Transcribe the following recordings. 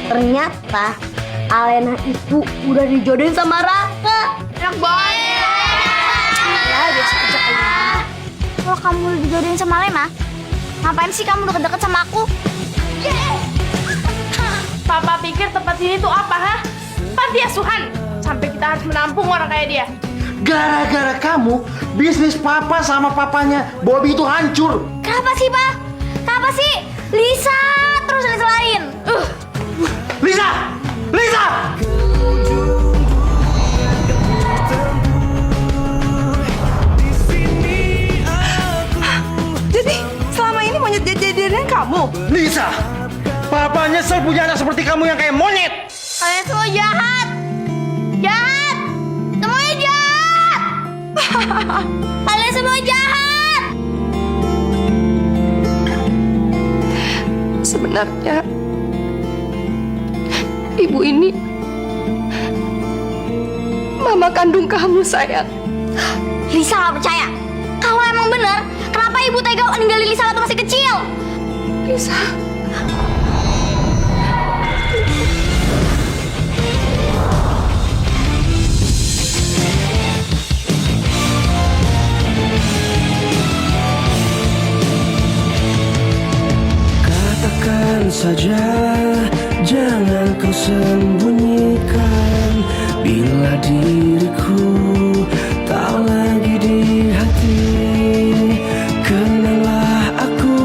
Ternyata Alena itu udah dijodohin sama Raka. Enak banget. Ya, biasa aja kali. Kalau kamu udah dijodohin sama Alena, ngapain sih kamu deket-deket sama aku? Papa pikir tempat ini tuh apa, ha? Panti asuhan. Sampai kita harus menampung orang kayak dia. Gara-gara kamu, bisnis papa sama papanya Bobby itu hancur. Kenapa sih, Pak? Kenapa sih? Lisa terus disalahin. Lisa! Lisa! Jadi selama ini monyet jadian kamu? Lisa! Papa nyesel punya anak seperti kamu yang kayak monyet. Kalian semua jahat. Jahat. Semuanya jahat. Kalian semua jahat. Sebenarnya ibu ini mama kandung kamu, sayang. Lisa gak percaya. Kalau emang benar, kenapa ibu tega ninggalin Lisa waktu masih kecil? Lisa. Katakan saja, jangan kau sembunyikan. Bila diriku tak lagi di hati, kenanglah aku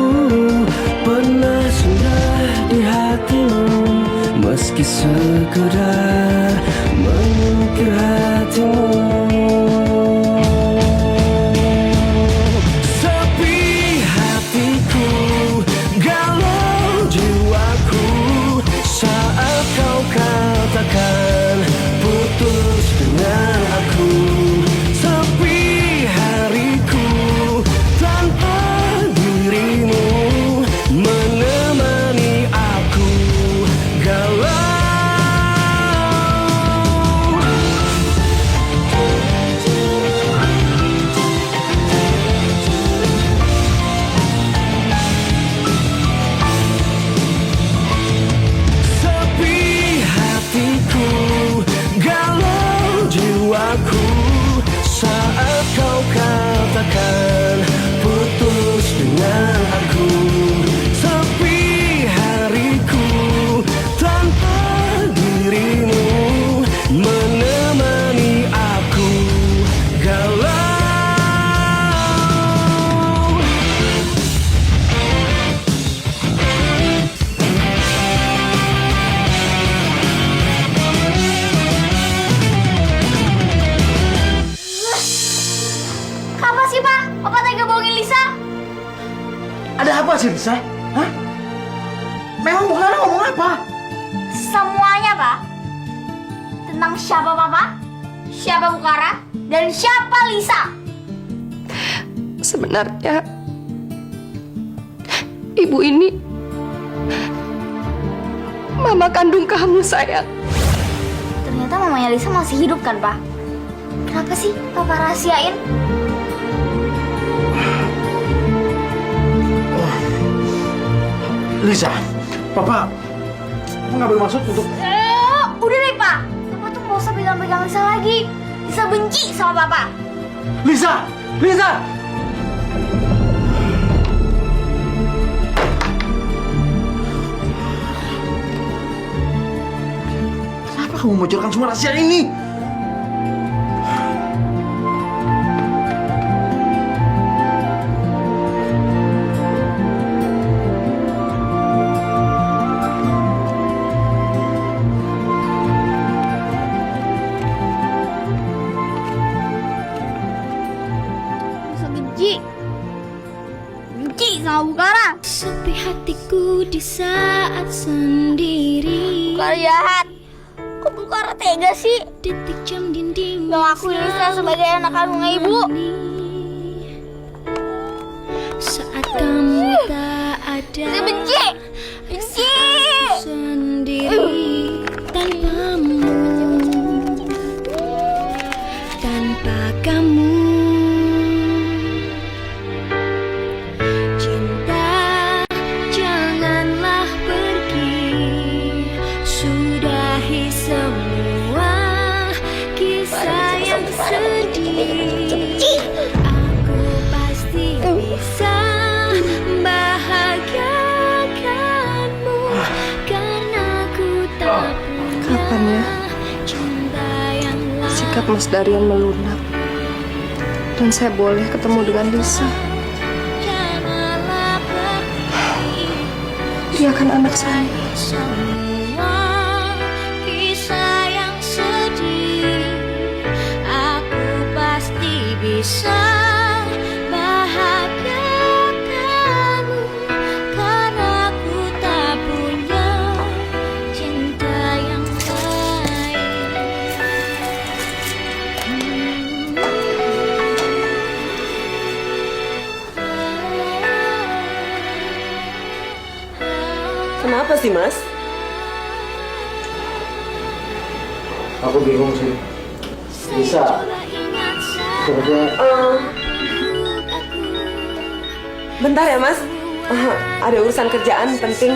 pernah singgah di hatimu. Meski sekedar mengukir hatimu. Katakan putus dengan aku, sepi hariku tanpa dirimu menemani aku galau. Galau jiwaku saat kau katakan putus dengan aku, sepi hariku tanpa dirimu menemani aku galau. Apa sih, Pak? Papa tega bohongin Lisa? Ada apa sih, Lisa? Hah? Memang Bu Clara ngomong apa? Semuanya, Pak. Tentang siapa Papa, siapa Bukara, dan siapa Lisa. Sebenarnya ibu ini mama kandung kamu, sayang. Ternyata mamanya Lisa masih hidup kan, Pak? Kenapa sih Papa rahasiain? Lisa, Papa nggak bermaksud untuk... Udah deh, Pak. Papa tuh nggak usah pegang-pegang Lisa lagi. Lisa benci sama Papa. Lisa! Lisa! Kenapa kamu membocorkan semua rahasia ini? Lisa benci. Benci sama Bukara. Sepi hatiku di saat sendiri. Bukara jahat. Kok Bukara tega sih? Detik jam dinding Ngakuin Lisa sebagai anak kandungnya ibu. saat kamu tak ada. Lisa benci. Benci. Sendiri tanpamu, tanpa kamu. Cinta sertifikat Mas Darian melunak dan saya boleh ketemu dengan Lisa. Janganlah pergi. Dia kan anak saya. Semua kisah yang sedih, aku pasti bisa bahagiakanmu, karena aku tak punya cinta yang baik. Kenapa sih, Mas? Aku bingung sih. Bisa. Sebenarnya Bentar ya, Mas. Ada urusan kerjaan penting.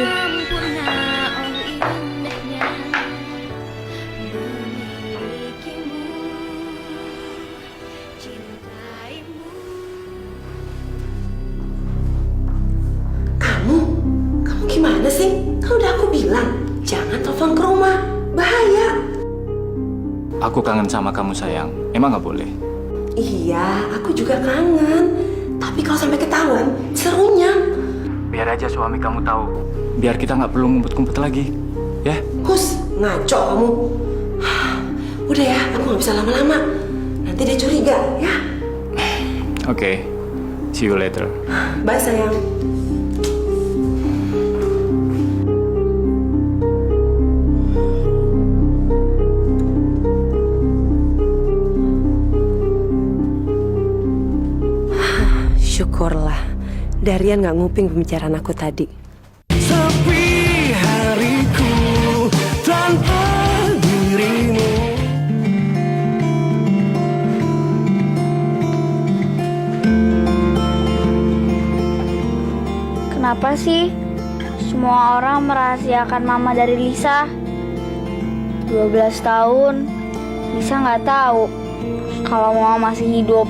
Kamu gimana sih? Kan udah aku bilang, jangan telepon ke rumah. Bahaya. Aku kangen sama kamu sayang. Emang nggak boleh? Iya, aku juga kangen. Tapi kalau sampai ketahuan, serunya. Biar aja suami kamu tahu. Biar kita nggak perlu ngumpet-ngumpet lagi. Ya? Hus, ngaco kamu. Udah ya, aku nggak bisa lama-lama. Nanti dia curiga, ya. Oke. See you later. Bye, sayang. Syukurlah, Darian nggak nguping pembicaraan aku tadi. Sepi hariku tanpa dirimu. Kenapa sih semua orang merahasiakan mama dari Lisa? 12 tahun, Lisa nggak tahu kalau mama masih hidup.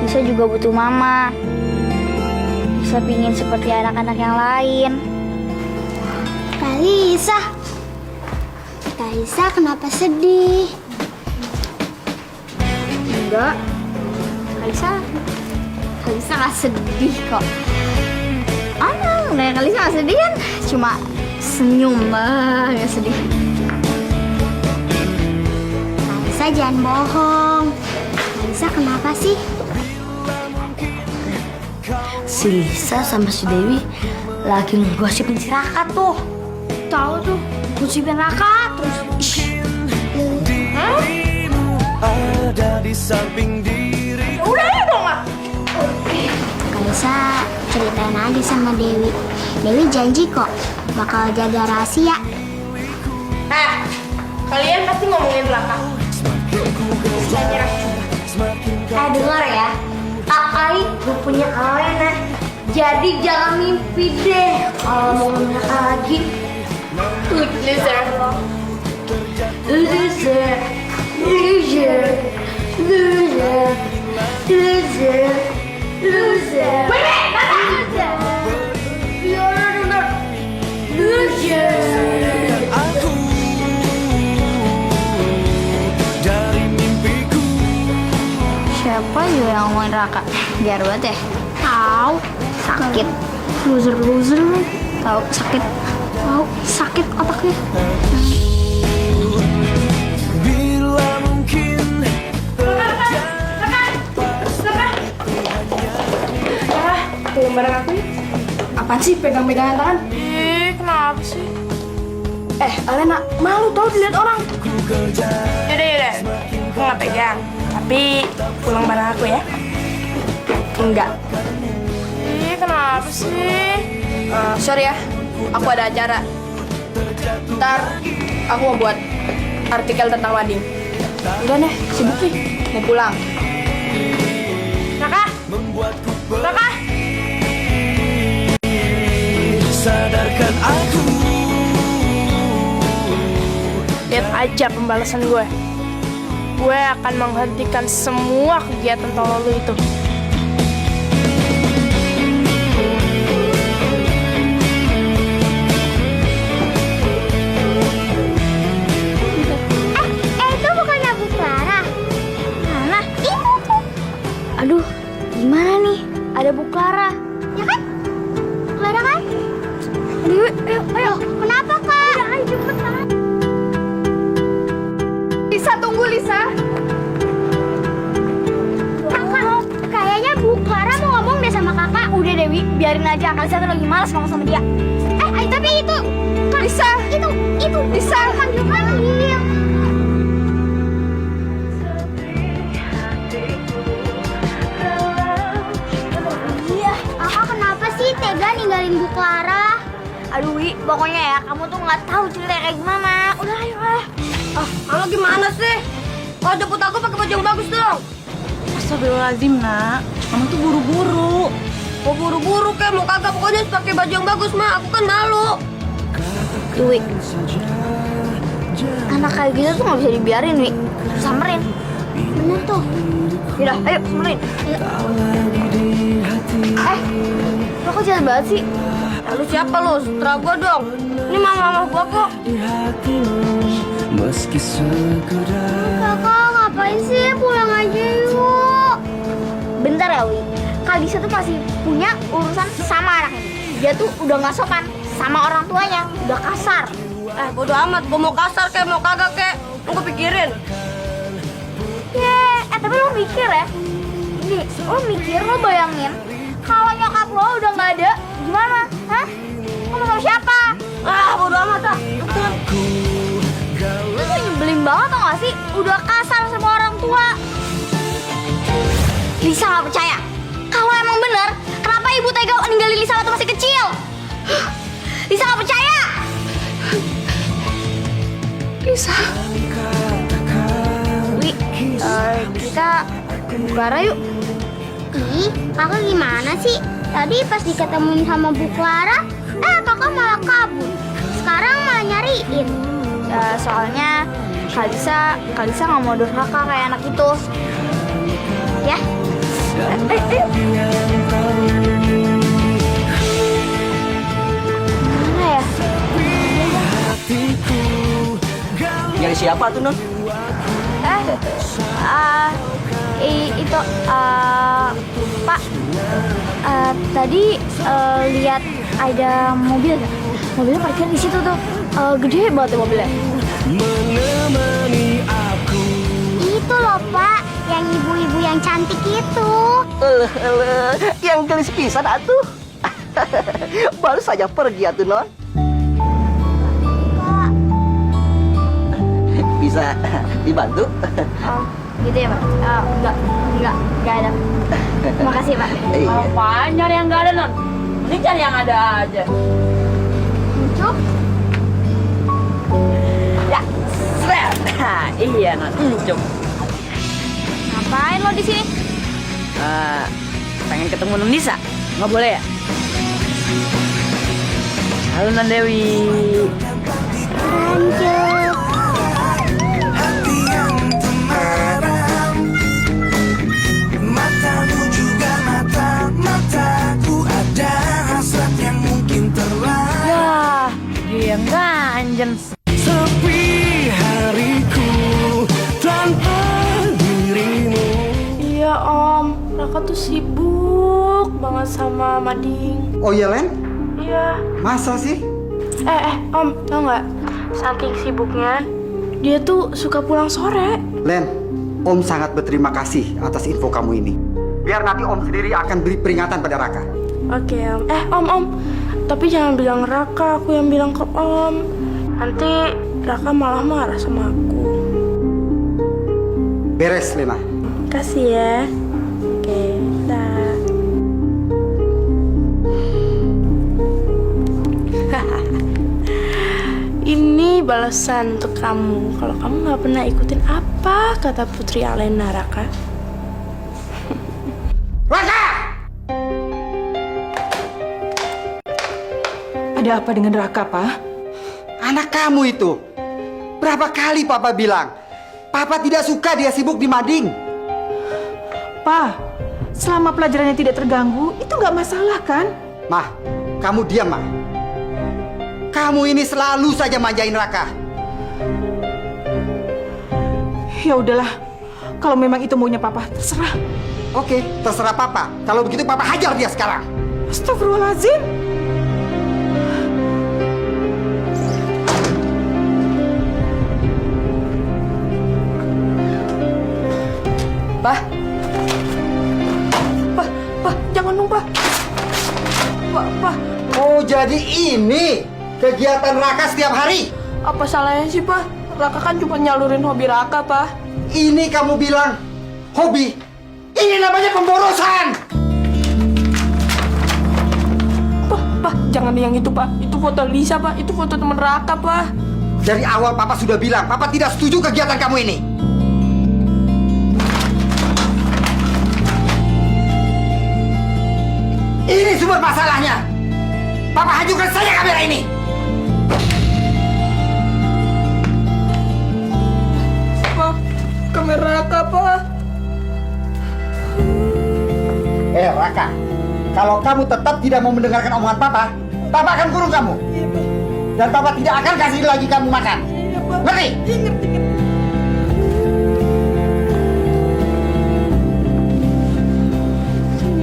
Lisa juga butuh mama. Lisa pingin seperti anak-anak yang lain. Kak Lisa. Kak Lisa kenapa sedih? Enggak. Kak Lisa nggak sedih kok. Kak Lisa nggak sedih kan? Cuma senyum lah, nggak sedih. Kak Lisa jangan bohong. Kak Lisa kenapa sih? Si Lisa sama si Dewi lagi ngegosipin si Raka tuh. Tahu tuh, gosipin Raka terus. Dirimu ada di samping diri. Udah ya dong, Mak. Kak Lisa ceritain aja sama Dewi. Dewi janji kok bakal jaga rahasia. Kalian pasti ngomongin Raka. Dengar ya, Kakak itu punya Alena. Jadi jangan mimpi deh kalau mau ngeliat lagi. Loser. Loser, loser, loser, loser, loser. Loser. Aku dari mimpiku. Siapa juga yang ngomongin Raka? Biar banget ya. Tahu, sakit. Loser. Tahu sakit. Tahu sakit otaknya. Bila mungkin Tunggu bareng aku ya. Apaan sih pegang-pegangan tangan? Ih, kenapa sih? Alena, malu tau dilihat orang. Yaudah. Aku nggak pegang. Tapi pulang bareng aku ya. Enggak. Ih, kenapa sih? Sorry ya, aku ada acara. Ntar aku mau buat artikel tentang wedding. Udah nih, sibuk nih. Mau pulang. Raka! sadarkan aku. Lihat aja pembalasan gue. Gue akan menghentikan semua kegiatan tolol lu itu. Itu bukannya Dewi, ayo. Kenapa, Kak? Udah, ayo cepetan. Lisa, tunggu Lisa. Kakak, kayaknya Bu Clara mau ngomong deh sama kakak. Udah Dewi, biarin aja. Kalisa tuh lagi malas ngomong sama dia. Tapi itu, Kak, Lisa. Itu. Lisa. Panggil. Iya, kakak kenapa sih tega ninggalin Bu Clara? Aduh Wi, pokoknya ya kamu tuh nggak tahu cerita kayak gimana. Udah ayo lah. Kamu gimana sih? Oh, jemput aku pakai baju yang bagus dong. Astagfirullahaladzim, Nak. Kamu tuh buru-buru. Mau buru-buru kayak mau kagak, pokoknya harus pakai baju yang bagus, Ma. Aku kan malu. Wi, anak kayak gitu tuh nggak bisa dibiarin, Wi. Samperin. Bener tuh. Yaudah, ayo samperin. Lo kok jahat banget sih? Lu siapa lu? Setelah gua dong. Ini mama gua kok. Meski sekedar Kakak ngapain sih? Pulang aja yuk. Bentar ya Wi. Kalisa tuh masih punya urusan sama anaknya. Dia tuh udah nggak sopan sama orang tuanya, udah kasar. Bodo amat. Gua mau kasar kayak mau kagak kayak. Mau gua pikirin. Tapi lo mikir ya. Nih, lo bayangin kalau nyokap lo udah nggak ada, gimana? Hah? Lo mau sama siapa? Bodo amat ah. Itu tuh nyebelin banget tau gak sih? Udah kasar sama orang tua. Lisa gak percaya. Kalau emang bener, kenapa ibu tega ninggalin Lisa waktu masih kecil? Lisa gak percaya. Lisa. Wi, kita ke Bu Clara yuk. Ih, kakak gimana sih? Tadi pas diketemuin sama Bu Clara, kakak malah kabur. Sekarang malah nyariin. Soalnya Kalisa nggak mau durhaka kayak anak itu. Ya. Ayo. Mana ya? Nyari siapa tuh, Non? Itu Pak, tadi lihat ada mobil nggak? Mobilnya parkir di situ tuh, gede banget ya mobilnya. menemani aku. Itu loh Pak, yang ibu-ibu yang cantik itu. Yang gelis pisan atuh. Baru saja pergi atuh, Non. Bisa dibantu? Gitu ya Pak? Enggak ada. Terima kasih Pak. Apaan nyari yang nggak ada, Non? Ini cari yang ada aja. Cuk. Ya, seret. Iya, Non. Cuk. Ngapain lo di sini? Pengen ketemu Non Lisa. Nggak boleh ya? Halo, Non Dewi. Lanjut. Hati yang temaram, matamu juga mataku, ada hasrat yang mungkin terlarang. Ya, dia yang ganjen. Sepi hariku tanpa dirimu. Iya Om, Raka tuh sibuk banget sama Mading. Oh iya, Len? Iya. Masa sih? Om, tau nggak? Saking sibuknya, dia tuh suka pulang sore. Len, Om sangat berterima kasih atas info kamu ini. Biar nanti Om sendiri akan beri peringatan pada Raka. Oke Om. Om, tapi jangan bilang Raka, aku yang bilang ke Om. Nanti Raka malah marah sama aku. Beres, Lena. Kasih ya. Oke, dah. Ini balasan untuk kamu. Kalau kamu nggak pernah ikutin apa kata Putri Alena, Raka. Raka! Ada apa dengan Raka, Pak? Anak kamu itu. Berapa kali Papa bilang, Papa tidak suka dia sibuk di mading. Pak, selama pelajarannya tidak terganggu, itu nggak masalah kan? Mah, kamu diam, Mah. Kamu ini selalu saja manjain Raka. Ya udahlah, kalau memang itu maunya Papa, terserah. Oke, terserah Papa. Kalau begitu Papa hajar dia sekarang. Astagfirullahaladzim. Pak. Pak, jangan dong, Pak. Pak. Oh, jadi ini kegiatan Raka setiap hari? Apa salahnya sih, Pak? Raka kan cuma nyalurin hobi Raka, Pak. Ini kamu bilang hobi? Ini namanya pemborosan! Pak, jangan yang itu, Pak. Itu foto Lisa, Pak. Itu foto teman Raka, Pak. Dari awal Papa sudah bilang, Papa tidak setuju kegiatan kamu ini. Ini sumber masalahnya. Papa hancurkan saja kamera ini. Pak, kamera Raka, Pak. Raka, kalau kamu tetap tidak mau mendengarkan omongan Papa, Papa akan kurung kamu. Dan Papa tidak akan kasih lagi kamu makan. Ngerti?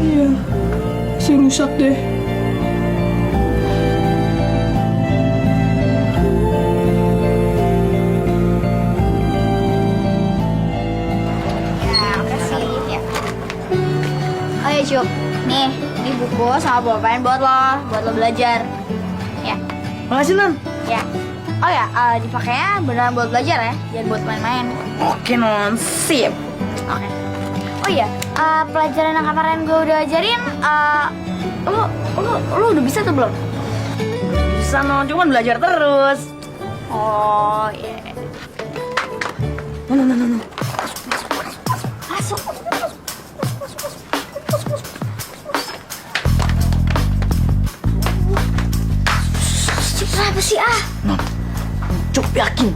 Iya, si rusak deh. Oh ya Cup, nih buku sama pulpen buat lo belajar. Ya. Makasih, Non. Ya. Oh ya, dipakainya beneran buat belajar ya, jangan buat main-main. Oke, Non. Sip. Oke. Oh iya, pelajaran yang kemarin gue udah ajarin, lu udah bisa tuh belum? Bisa, Non. Cuman belajar terus. Oh iya. Non. Masuk. Kenapa sih Non, Cup yakin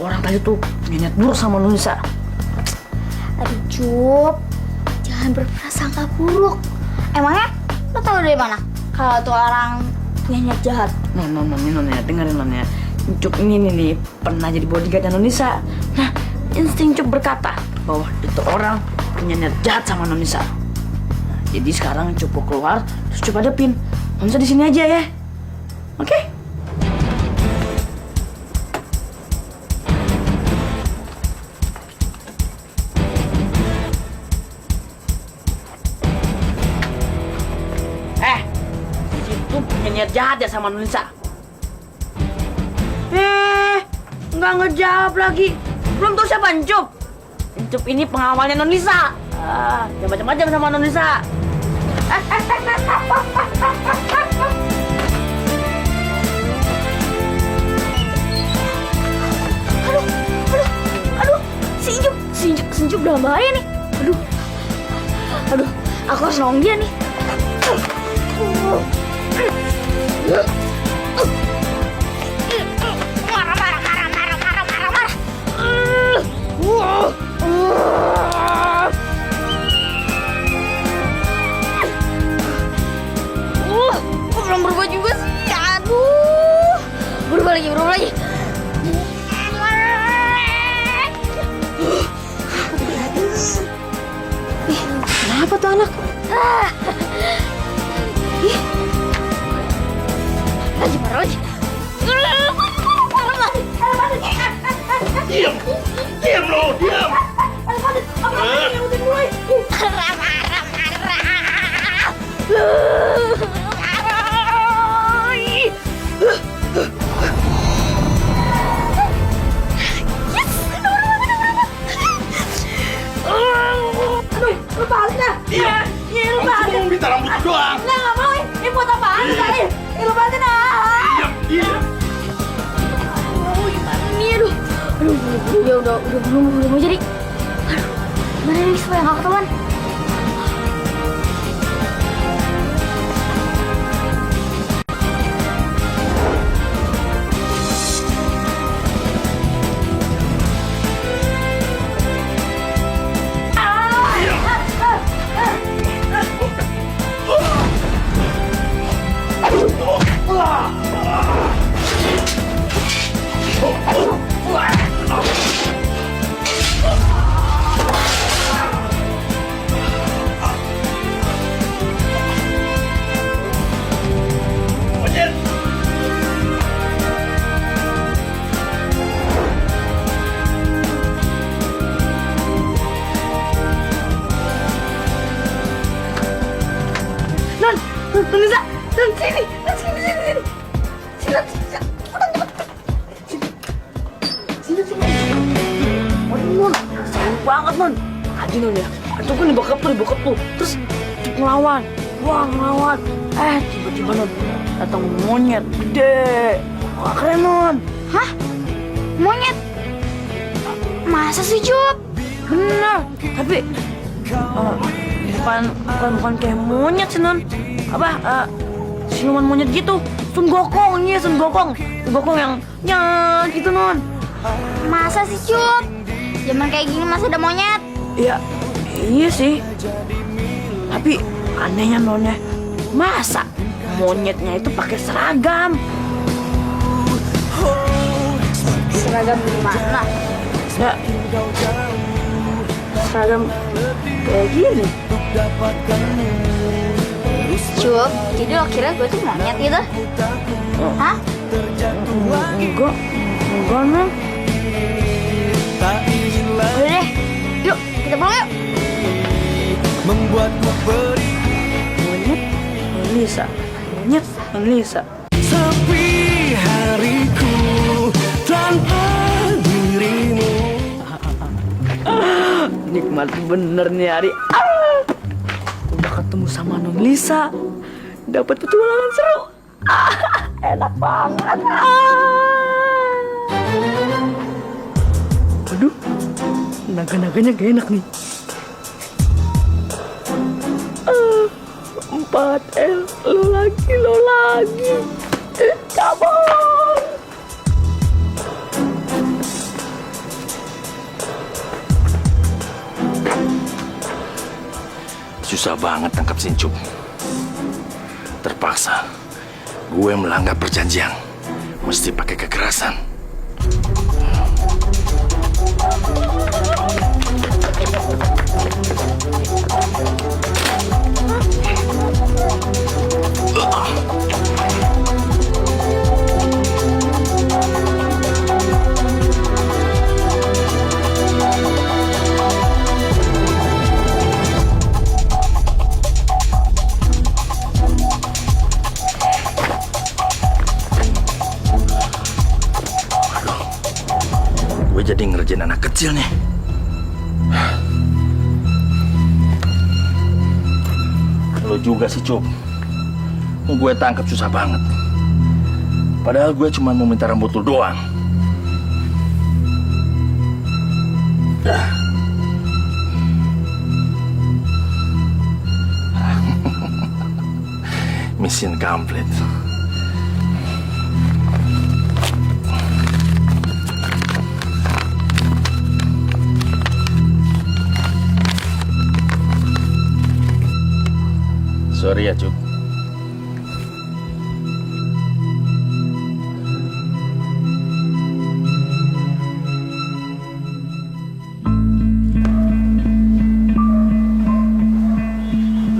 orang tadi tuh punya niat buruk sama Nunisa. Aduh Cup, jangan berprasangka buruk. Emangnya lo tahu dari mana kalau tuh orang punya niat jahat? Non ya, dengerin Non ya. Cup ini nih pernah jadi bodyguardnya Nunisa. Nah, insting Cup berkata bahwa itu orang punya niat jahat sama Nunisa. Nah, jadi sekarang Cup mau keluar, terus Cup hadapin. Nunisa di sini aja ya. Oke? Itu punya niat jahat ya sama Nunisa. Nggak ngejawab lagi. Belum tahu siapa Encup. Encup ini pengawalnya Nunisa. Jangan macam-macam sama Nunisa. Aduh, si Encup dalam bahaya nih. Aduh, aku harus nolong dia nih. Kok belum berubah juga sih? Aduh, berubah lagi. Kenapa tuh anak? Lagi. Diam lo, diam. Lu balik dah. Iya, lu balik. Cuma minta rambut doang. Nggak mau. Ini buat apaan tadi? Lu balik dah. Diam. Oh, gimana nih? Aduh, ya udah belum jadi. Aduh, gimana nih supaya nggak ketahuan? lagi non ya. Itu kan di bokap tuh. Terus ngelawan. Wah ngelawan. Tiba-tiba non datang monyet gede. Wah keren non. Hah? Monyet? Masa sih, Cup? Bener. Tapi bukan kayak monyet sih non. Siluman monyet gitu. Sun Gokong yang gitu non. Masa sih, Cup? Zaman kayak gini masa ada monyet? Iya sih. Tapi anehnya nonnya, masa monyetnya itu pakai seragam? Seragam gimana? Ya, seragam kayak gini. Cup, jadi lo kira gue tuh monyet gitu? Hah? Enggak non. Udah deh, yuk kita pulang yuk. Monyet, Lisa. Sepi hariku tanpa dirimu. Nikmat bener nih hari. Udah ketemu sama Non Lisa, dapat petualangan seru. Enak banget. Aduh, naga-naganya gak enak nih. 4L, lo lagi. Come on. Susah banget tangkap Sincup. Terpaksa gue melanggar perjanjian. Mesti pakai kekerasan. Gue jadi ngerjain anak kecil nih. Lo juga sih, Cup. Mau gue tangkap susah banget. Padahal gue cuma mau minta rambut lo doang. Mission complete. Sorry ya, Cup.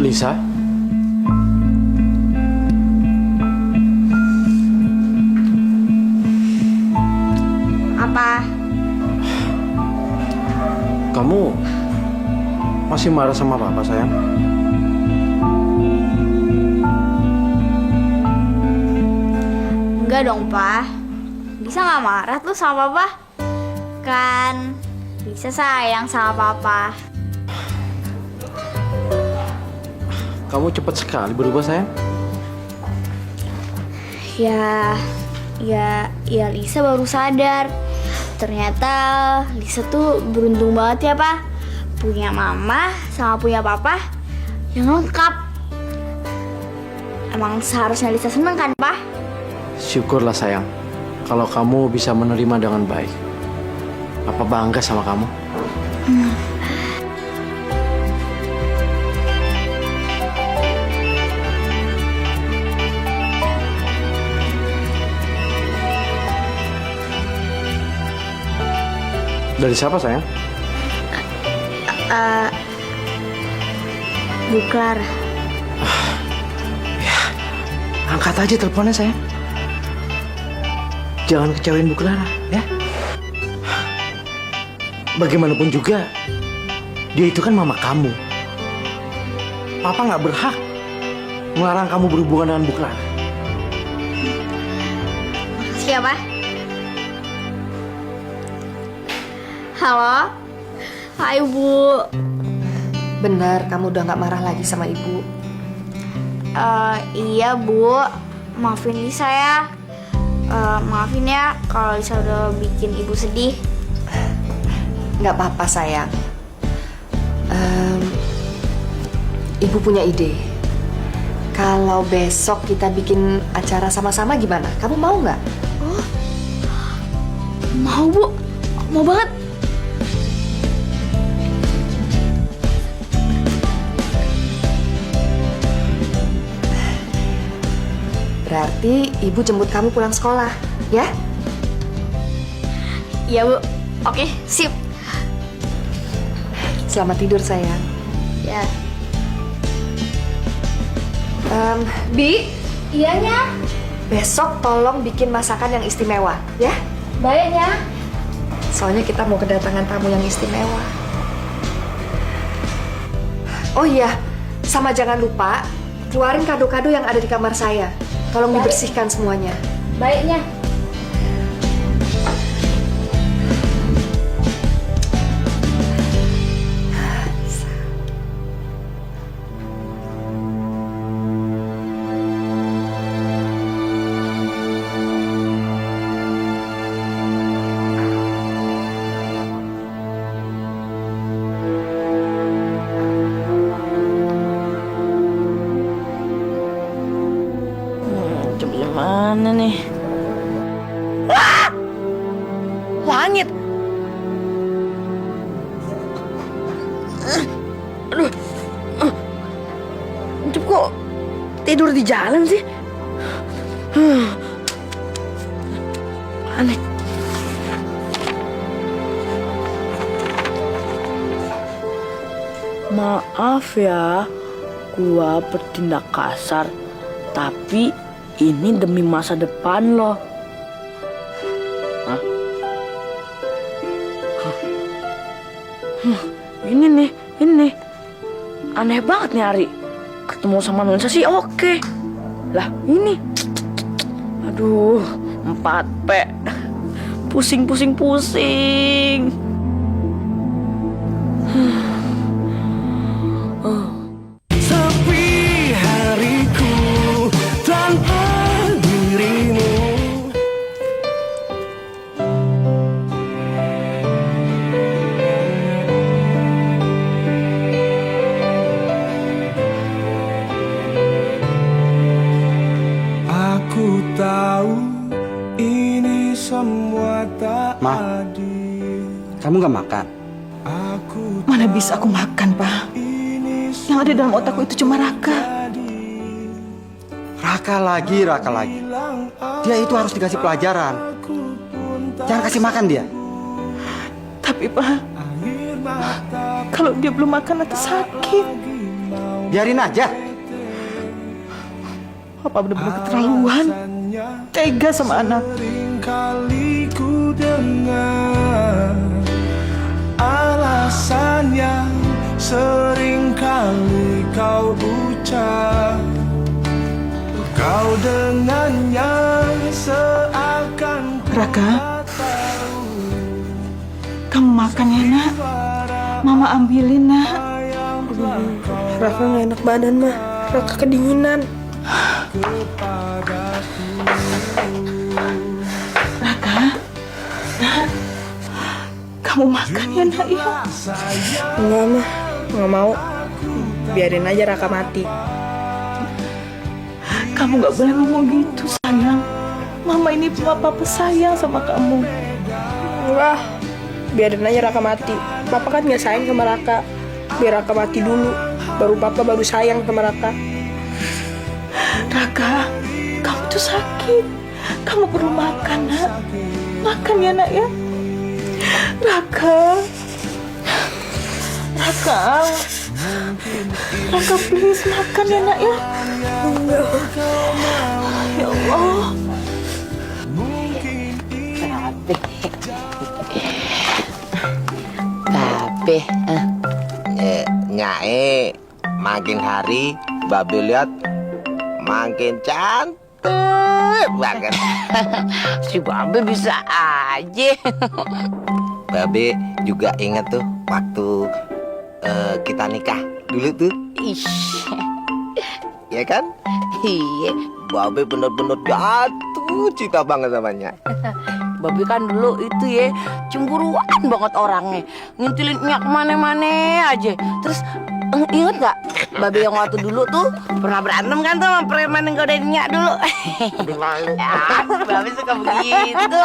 Lisa? Apa? Kamu masih marah sama papa, sayang? Enggak dong, Pa. Lisa gak marah tuh sama Papa. Kan Lisa sayang sama Papa. Kamu cepat sekali berubah, sayang. Ya Lisa baru sadar. Ternyata Lisa tuh beruntung banget ya, Pa. Punya mama sama punya papa yang lengkap. Emang seharusnya Lisa seneng kan, Pa? Syukurlah, sayang. Kalau kamu bisa menerima dengan baik. Papa bangga sama kamu. Dari siapa, sayang? Bu Clara. Angkat aja teleponnya, sayang. Jangan kecewain Bu Clara, ya. Bagaimanapun juga, dia itu kan mama kamu. Papa nggak berhak melarang kamu berhubungan dengan Bu Clara. Siapa? Halo? Hai, Bu. Benar, kamu udah nggak marah lagi sama ibu. Iya, Bu. Maafin Lisa ya. Maafin ya kalau Lisa udah bikin ibu sedih. Nggak apa-apa sayang. Ibu punya ide. Kalau besok kita bikin acara sama-sama gimana? Kamu mau nggak? Mau, Bu. Mau banget. Berarti ibu jemput kamu pulang sekolah, ya? Iya, Bu. Oke, sip. Selamat tidur sayang. Ya. Bi, Iyanya. besok tolong bikin masakan yang istimewa, ya? Baiknya. Soalnya kita mau kedatangan tamu yang istimewa. Oh iya, sama jangan lupa keluarin kado-kado yang ada di kamar saya. Tolong dibersihkan semuanya. Baiknya. Coba mana nih? Ah! Langit. Aduh. Cep kok tidur di jalan sih? Aneh. Maaf ya, gua bertindak kasar, tapi ini demi masa depan lo. Hah? Ini nih, ini. Aneh banget nih Ari. Ketemu sama Nunsa sih oke. Lah ini. Aduh, 4P. Pusing. Sepi hariku tanpa dirimu. Aku tahu ini semua tak Ma, adil. kamu nggak makan? Mana bisa aku makan, Pak? Yang ada dalam otakku itu cuma Raka. Raka lagi. Dia itu harus dikasih pelajaran. Jangan kasih makan dia. Tapi, Pak, kalau dia belum makan atau sakit, Biarin aja. Papa benar-benar keterlaluan. Tega sama anak. Kali ku dengar alasan yang sering kali kau ucap. Kau dengannya seakan Raka, kamu makan ya, Nak. Mama ambilin, Nak. Raka nggak enak badan mah. Raka kedinginan. Raka, Nak, kamu makan ya, Nak ya. Enggak mah, nggak mau. Biarin aja Raka mati. Kamu nggak boleh ngomong gitu, sayang. Mama ini papa sayang sama kamu. Wah, biarin aja Raka mati. Papa kan nggak sayang sama Raka. Biar Raka mati dulu, baru Papa baru sayang sama Raka. Raka, kamu tuh sakit. Kamu perlu makan, Nak. Makan ya, Nak ya. Raka, please makan ya, Nak ya. Ya Allah. Babe, Nyai makin hari Babe lihat makin cantik banget. Si Babe bisa aja. Babe juga inget tuh waktu kita nikah dulu tuh. Ish. Ya kan? Iya. Babe bener-bener jatuh cinta banget samanya. Babe kan dulu itu ya cemburuan banget orangnya, ngintilin Nyak kemana-mana aja. Terus inget gak Babe yang waktu dulu tuh pernah berantem kan tuh sama preman yang godain Nyak dulu. Ya, Babe suka begitu.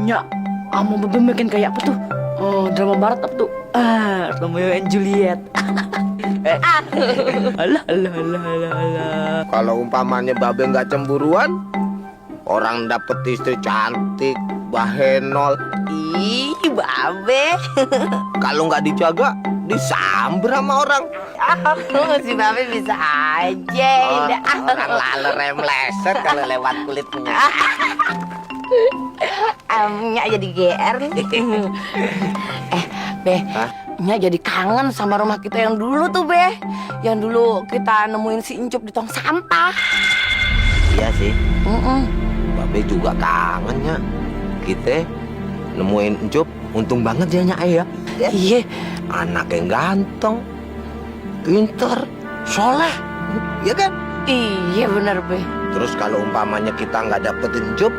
Nyak sama Babe makin kayak apa tuh? Oh, drama barat apa tuh? Romeo and Juliet. Alah. Kalau umpamanya Babe nggak cemburuan, orang dapet istri cantik, bahenol. Ih, Babe. Kalau nggak dijaga, disamber sama orang. Si Babe bisa aja. Orang lalu remleset kalau lewat kulitnya. Nyak jadi GR nih. Be, Nyak jadi kangen sama rumah kita yang dulu tuh, Be. Yang dulu kita nemuin si Encup di tong sampah. Iya sih. Babe juga kangennya. Kita nemuin Encup, untung banget dia Nyak ya. Iya. Anak yang ganteng, pinter, soleh, ya kan? Iya bener, Be. Terus kalau umpamanya kita nggak dapetin Encup,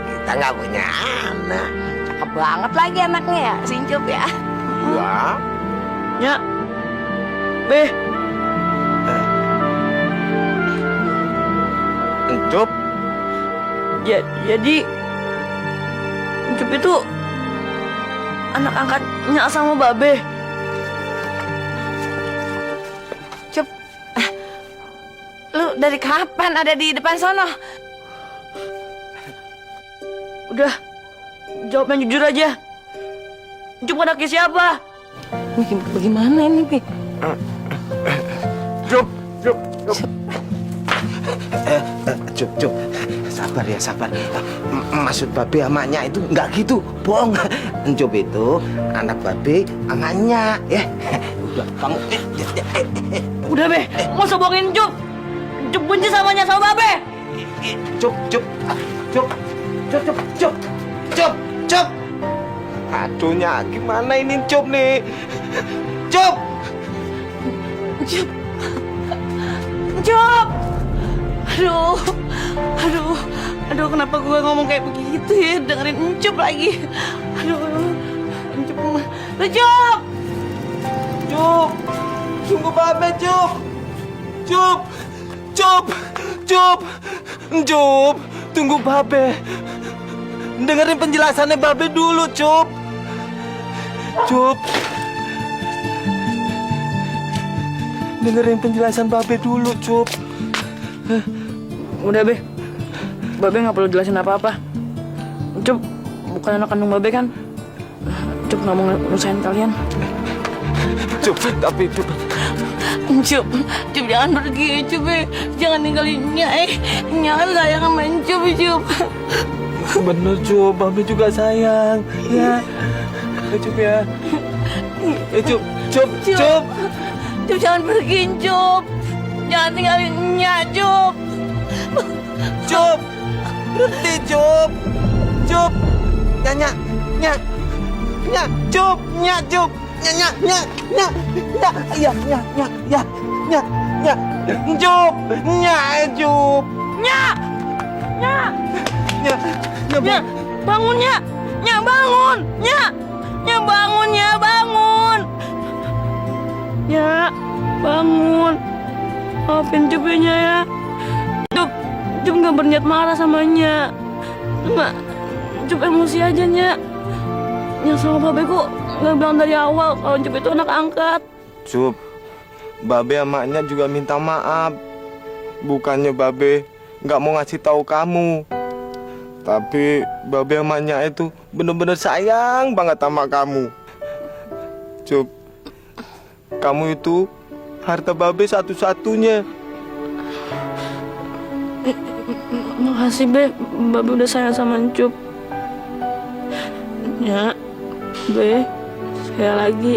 kita nggak punya anak. Cakep banget lagi anaknya ya, si Encup ya. Iya. Nyak. Be. Encup. Ya, jadi Encup itu anak angkat Nyak sama Babe. Cup, lu dari kapan ada di depan sono? Udah, jawab yang jujur aja. Cup anaknya siapa? Bagaimana ini, Pi? Cup. Cup. Sabar ya, sabar. Maksud Babe sama Nyak itu nggak gitu, bohong. Encup itu anak Babe sama Nyak, ya. Udah, kamu. Udah, Be, nggak usah bohongin Cup. Cup benci sama Nyak sama Babe. Cup. Aduh, Nyak, gimana ini Cup nih? Cup. Aduh, kenapa gue ngomong kayak begitu ya? Dengerin Encup lagi. Encup. Cup. Tunggu Babe, Cup. Cup. Tunggu Babe. Dengerin penjelasannya Babe dulu, Cup. Dengerin penjelasan Babe dulu, Cup. Udah, Be. Babe nggak perlu jelasin apa-apa. Cup bukan anak kandung Babe kan? Cup nggak mau ngusain kalian. Cup, tapi Cup. Cup jangan pergi, Cup. Jangan ninggalin Nyak. Nyak sayang sama Cup. Bener, Cup. Babe juga sayang. Ya. Cup ya. Cup. Cup jangan pergi, Cup. Jangan tinggalin Nyak, Cup. Cup. Berhenti, Cup. Nyak. Cup. Nyak. Bangun, Nyak. Nyak, bangun. Nyak, bangun, Nyak, bangun. Nyak, bangun. Maafin Cupnya ya. Cup nggak berniat marah sama Nyak. Cuma Cup emosi aja, Nyak. Nyak sama Babe kok nggak bilang dari awal kalau Cup itu anak angkat. Cup, Babe sama Nyak juga minta maaf. Bukannya Babe nggak mau ngasih tahu kamu, tapi Babe sama Nyak itu bener-bener sayang banget sama kamu. Cup, kamu itu harta Babe satu-satunya. Makasih, Be. Babe udah sayang sama Cup. Nyak, Be, sekali lagi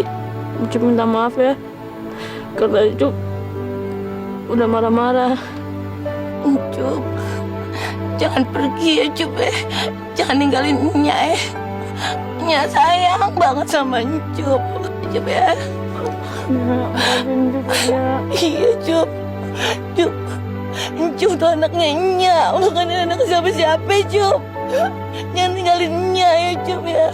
Cup minta maaf ya. Karena Cup udah marah-marah. Jangan pergi ya Cup ya. Jangan ninggalin Nya. Nya sayang banget sama Cup. Cup ya. Iya Cup. Cup. Cup tuh anaknya Nya. Bukan anak siapa-siapa Cup. Jangan ninggalin Nya ya Cup ya.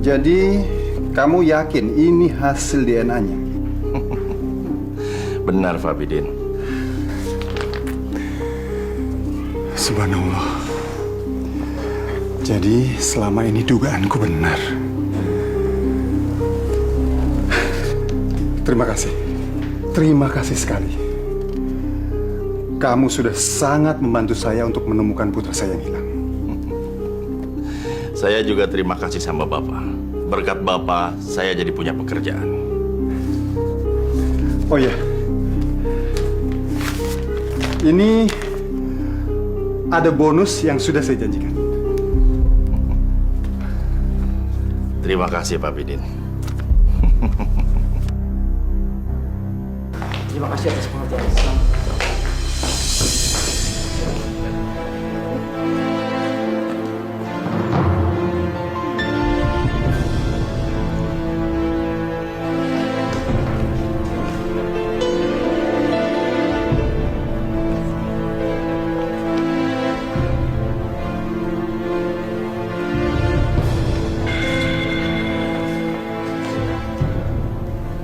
Jadi, kamu yakin ini hasil DNA-nya? Benar, Pak Bidin. Subhanallah. Jadi, selama ini dugaanku benar. Terima kasih. Terima kasih sekali. Kamu sudah sangat membantu saya untuk menemukan putra saya yang hilang. Saya juga terima kasih sama Bapak. Berkat Bapak, saya jadi punya pekerjaan. Oh iya. Ini ada bonus yang sudah saya janjikan. Terima kasih, Pak Bidin. Terima kasih atas pengertian Islam.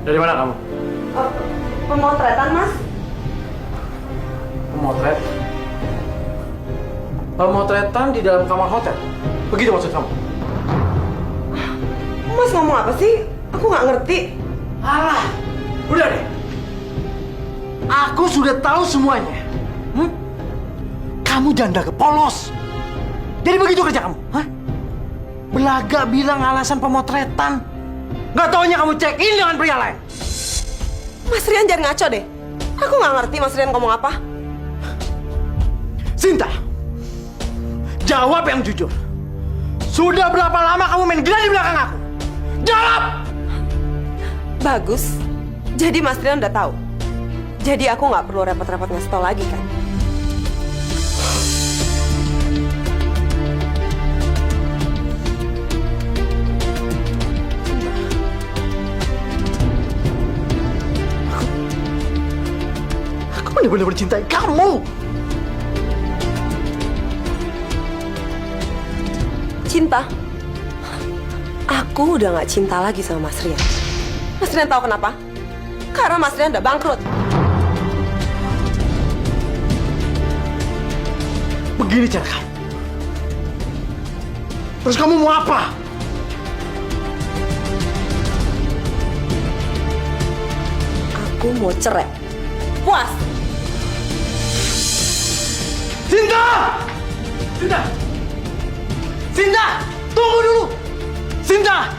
Dari mana kamu? Pemotretan, Mas. Pemotret? Pemotretan di dalam kamar hotel? Begitu maksud kamu? Mas ngomong apa sih? Aku nggak ngerti. Alah, udah deh. Aku sudah tahu semuanya. Kamu janda polos. Jadi begitu kerja kamu? Hah? Belaga bilang alasan pemotretan. Nggak taunya kamu check in dengan pria lain. Mas Rian jangan ngaco deh. Aku nggak ngerti Mas Rian ngomong apa. Sinta, jawab yang jujur. Sudah berapa lama kamu main gila di belakang aku? Jawab! Bagus. Jadi Mas Rian udah tahu. Jadi aku nggak perlu repot-repot ngasih tau lagi kan? Aku benar-benar mencintai kamu. Cinta? Aku udah nggak cinta lagi sama Mas Rian. Mas Rian tahu kenapa? Karena Mas Rian udah bangkrut. Begini cara kamu. Terus kamu mau apa? Aku mau cerai. Puas. Sinta! Sinta! Sinta! Tunggu dulu! Sinta!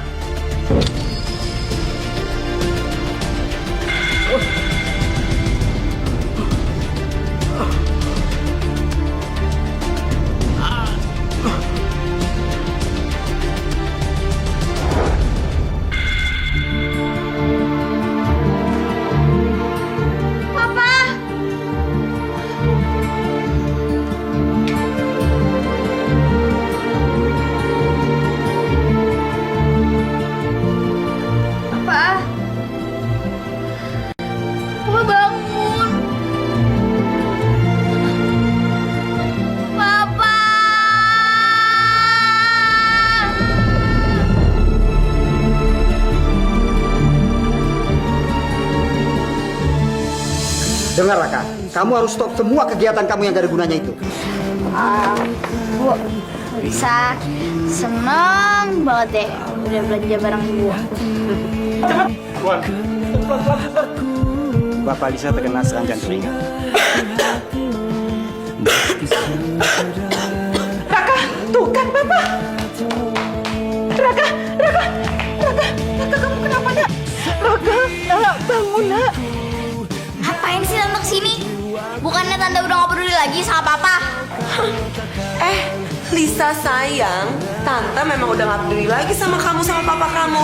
Dengar Raka, kamu harus stop semua kegiatan kamu yang gak ada gunanya itu. Bu, Lisa seneng banget deh udah belanja barang Bu. Bapak Lisa terkena serangan jantung. Raka, tuh kan Bapak. Raka, kamu kenapa nak? Raka, nak bangun nak. Apa Ngapain sih tante kesini? Bukannya tante udah gak peduli lagi sama papa? Lisa sayang, tante memang udah gak peduli lagi sama kamu sama papa kamu.